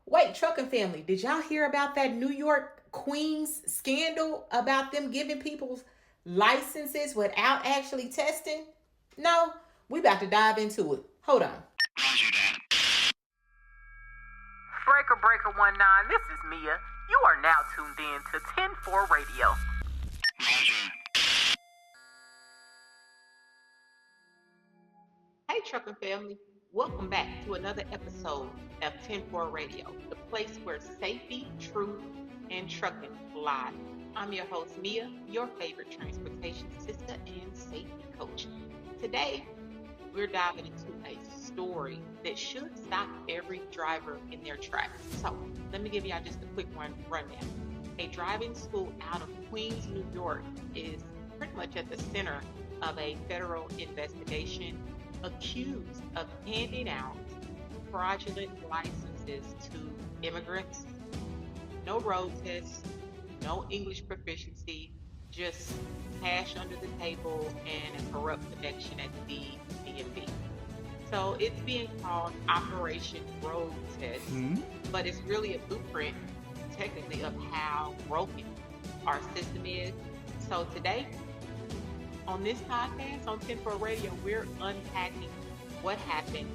Wait, trucking family, did y'all hear about that New York Queens scandal about them giving people licenses without actually testing? No, we about to dive into it. Hold on. Roger that. Breaker 19, this is Mia. You are now tuned in to 10-4 Radio. Roger. Hey, trucking family. Welcome back to another episode of 10-4 Radio, the place where safety, truth, and trucking live. I'm your host, Mia, your favorite transportation sister and safety coach. Today, we're diving into a story that should stop every driver in their tracks. So, let me give y'all just a quick rundown. A driving school out of Queens, New York is pretty much at the center of a federal investigation accused of handing out fraudulent licenses to immigrants. No road tests, no English proficiency, just cash under the table and a corrupt connection at the DMV. So it's being called Operation Road Test, but it's really a blueprint, technically, of how broken our system is. So today, on this podcast, on 10-4 Radio, we're unpacking what happened,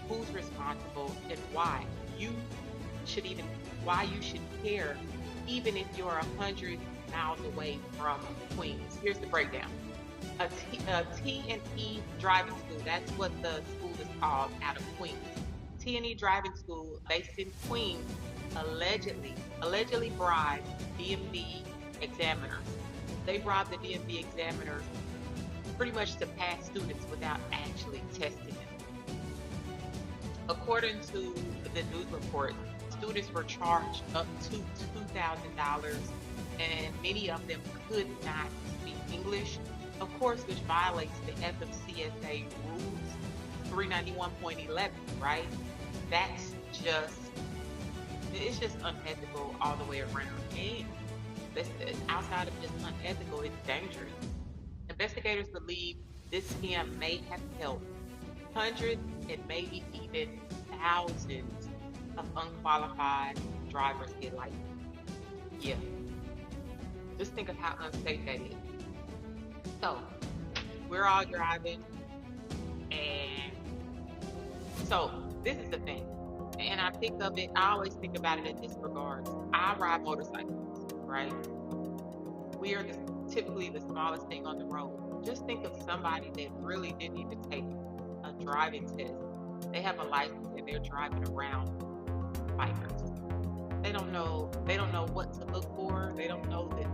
who's responsible, and why you should care, even if you're 100 miles away from Queens. Here's the breakdown. A T&E driving school, that's what the school is called, out of Queens. T&E driving school based in Queens allegedly bribed DMV examiners. They bribed the DMV examiners pretty much to pass students without actually testing them. According to the news report, students were charged up to $2,000, and many of them could not speak English, of course, which violates the FMCSA rules 391.11, right? It's just unethical all the way around. And outside of just unethical, it's dangerous. Investigators believe this scam may have helped hundreds and maybe even thousands of unqualified drivers get licensed. Yeah. Just think of how unsafe that is. So, we're all driving, and so this is the thing. And I always think about it in this regard. I ride motorcycles, right? We are typically the smallest thing on the road. Just think of somebody that really didn't even take a driving test. They have a license and they're driving around bikers. They don't know what to look for. They don't know that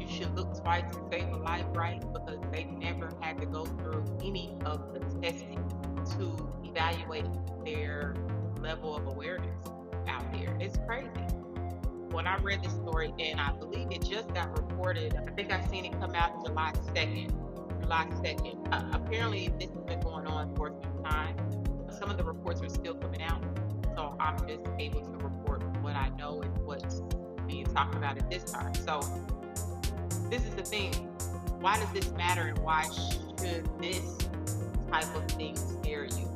you should look twice to save a life, right? Because they never had to go through any of the testing to evaluate their level of awareness out there. It's crazy. When I read this story, and I believe it just got reported, I think I seen it come out July 2nd. Apparently, this has been going on for some time. Some of the reports are still coming out, so I'm just able to report what I know and what's being talked about at this time. So, this is the thing. Why does this matter, and why should this type of thing scare you?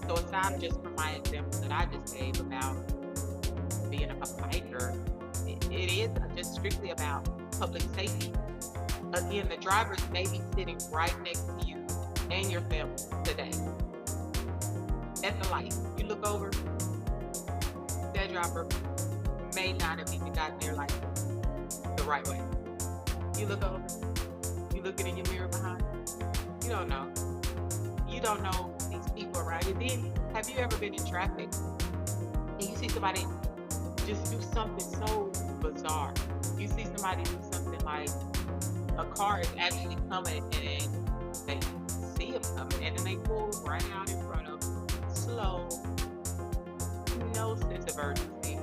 So, aside just from my example that I just gave about being a biker, it is just strictly about public safety. Again, the drivers may be sitting right next to you and your family today. At the light, you look over, that driver may not have even gotten their license the right way. You look over, you looking in your mirror behind, you don't know. You don't know these people around you. Then, have you ever been in traffic and you see somebody just do something so bizarre? You see somebody do something like a car is actually coming and they see them coming and then they pull right out in front of them, slow, no sense of urgency.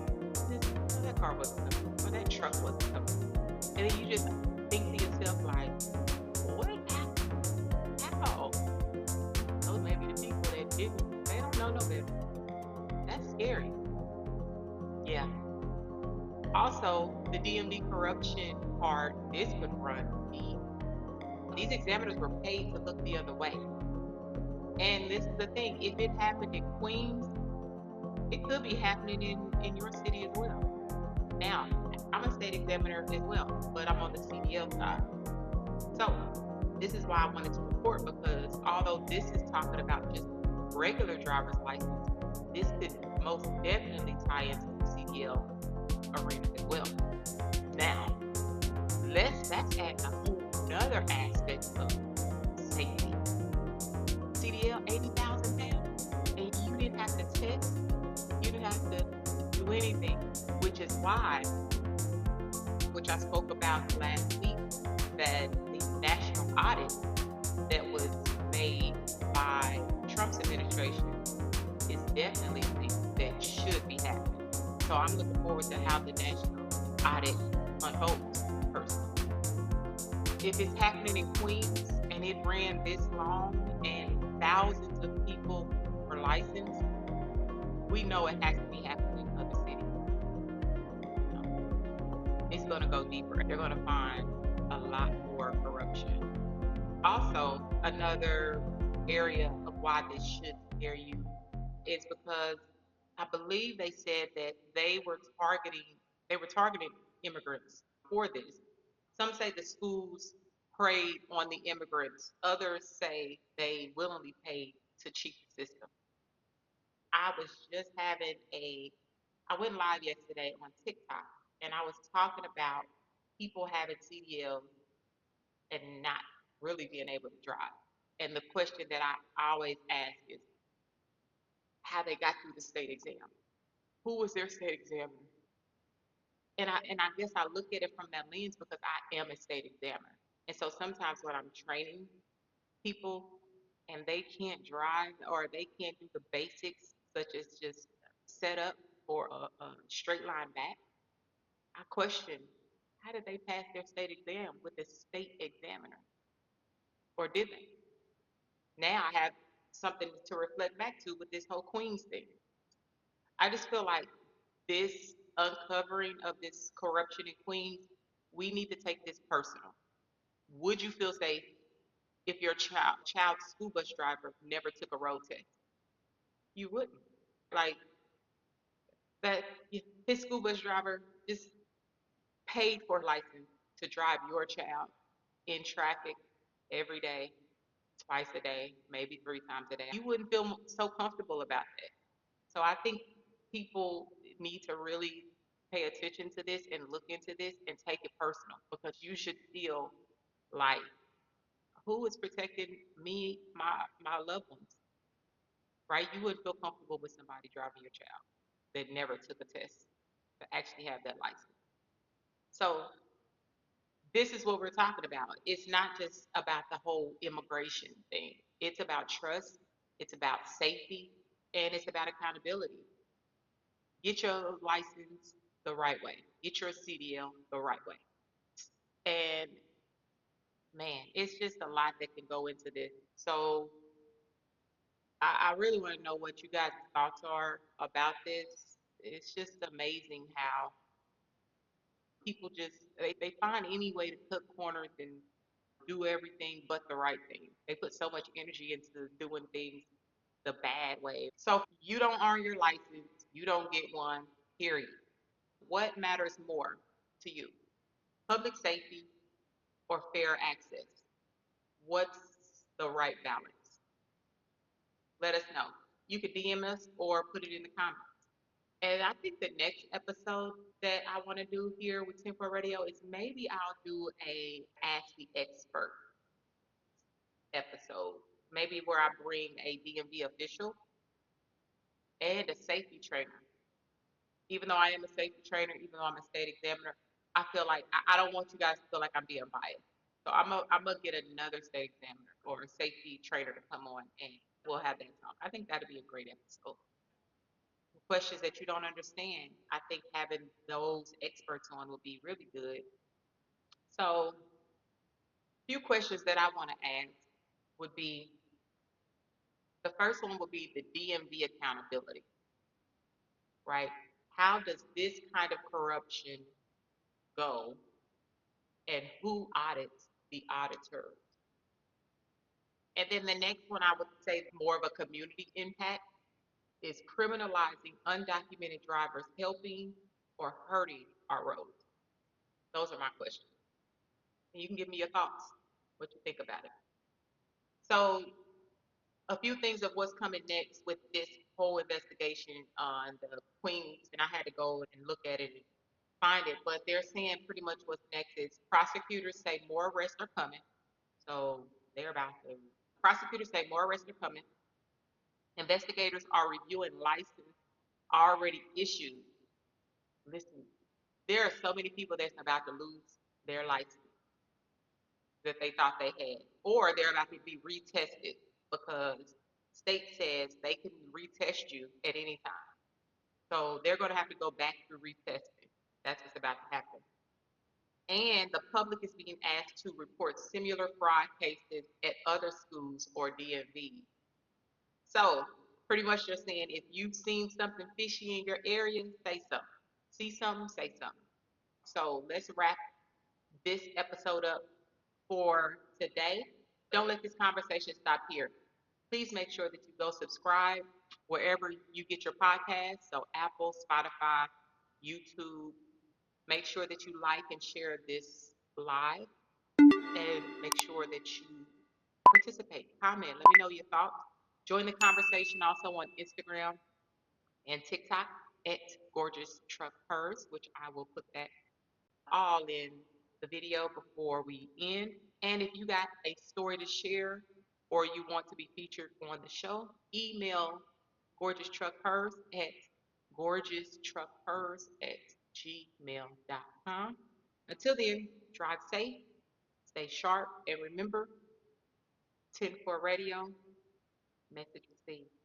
That car wasn't coming, or that truck wasn't coming. And then you just think to yourself like, what happened? How? Those may be the people that didn't, they don't know no better. That's scary. Yeah. Also, the DMV corruption part, this would run deep. These examiners were paid to look the other way. And this is the thing, if it happened in Queens, It could be happening in your city as well. Now, I'm a state examiner as well, but I'm on the CDL side. So this is why I wanted to report because although this is talking about just regular driver's license, this could most definitely tie into the CDL arena as well. Now, that's adding a whole another aspect of safety. CDL 80,000 pounds, and you didn't have to test, you didn't have to do anything, which is why, which I spoke about last week, that the national audit that was made by Trump's administration is definitely a thing that should be happening. So I'm looking forward to how the national audit unfolds personally. If it's happening in Queens and it ran this long and thousands of people were licensed, we know it has to be happening in other cities. It's going to go deeper. They're going to find a lot more corruption. Also, another area of why this should scare you is because I believe they said that they were targeting immigrants for this. Some say the schools preyed on the immigrants. Others say they willingly paid to cheat the system. I was just having a I went live yesterday on TikTok and I was talking about people having CDLs and not really being able to drive. And the question that I always ask is how they got through the state exam. Who was their state examiner? And I guess I look at it from that lens because I am a state examiner. And so sometimes when I'm training people and they can't drive or they can't do the basics such as just set up or a straight line back, I question how did they pass their state exam with a state examiner? Or did they? Now I have something to reflect back to with this whole Queens thing. I just feel like this uncovering of this corruption in Queens, we need to take this personal. Would you feel safe if your child's school bus driver never took a road test? You wouldn't. Like that, his school bus driver just paid for a license to drive your child in traffic every day, twice a day, maybe three times a day. You wouldn't feel so comfortable about that. So I think people need to really pay attention to this and look into this and take it personal because you should feel like who is protecting me, my loved ones, right? You wouldn't feel comfortable with somebody driving your child that never took a test to actually have that license. So this is what we're talking about. It's not just about the whole immigration thing. It's about trust, it's about safety, and it's about accountability. Get your license the right way. Get your CDL the right way. And man, it's just a lot that can go into this. So I really want to know what you guys' thoughts are about this. It's just amazing how people just they find any way to cut corners and do everything but the right thing. They put so much energy into doing things the bad way. So you don't earn your license, you don't get one, period. What matters more to you? Public safety or fair access? What's the right balance? Let us know. You could DM us or put it in the comments. And I think the next episode that I want to do here with Tempo Radio is maybe I'll do a Ask the Expert episode. Maybe where I bring a DMV official and a safety trainer. Even though I am a safety trainer, even though I'm a state examiner, I feel like I don't want you guys to feel like I'm being biased. So I'm gonna get another state examiner or a safety trainer to come on and we'll have that talk. I think that'd be a great episode. Questions that you don't understand, I think having those experts on would be really good. So, a few questions that I want to ask would be the first one would be the DMV accountability, right? How does this kind of corruption go and who audits the auditor? And then the next one I would say is more of a community impact. is criminalizing undocumented drivers helping or hurting our roads? Those are my questions. And you can give me your thoughts, what you think about it. So, a few things of what's coming next with this whole investigation on the Queens, and I had to go and look at it and find it, but they're saying pretty much what's next is prosecutors say more arrests are coming. So they're about to, prosecutors say more arrests are coming. Investigators are reviewing license already issued. Listen, there are so many people that's about to lose their license that they thought they had, or they're about to be retested because state says they can retest you at any time. So they're going to have to go back through retesting. That's what's about to happen. And the public is being asked to report similar fraud cases at other schools or DMV. So pretty much they're saying if you've seen something fishy in your area, say something. See something, say something. So let's wrap this episode up for today. Don't let this conversation stop here. Please make sure that you go subscribe wherever you get your podcasts. So Apple, Spotify, YouTube. Make sure that you like and share this live, and make sure that you participate, comment, let me know your thoughts. Join the conversation also on Instagram and TikTok at Gorgeous Truck Hers, which I will put that all in the video before we end. And if you got a story to share or you want to be featured on the show, email Gorgeous Truck Hers at gorgeoustruckhers@gmail.com. Until then, drive safe, stay sharp, and remember, 10-4 Radio, message received.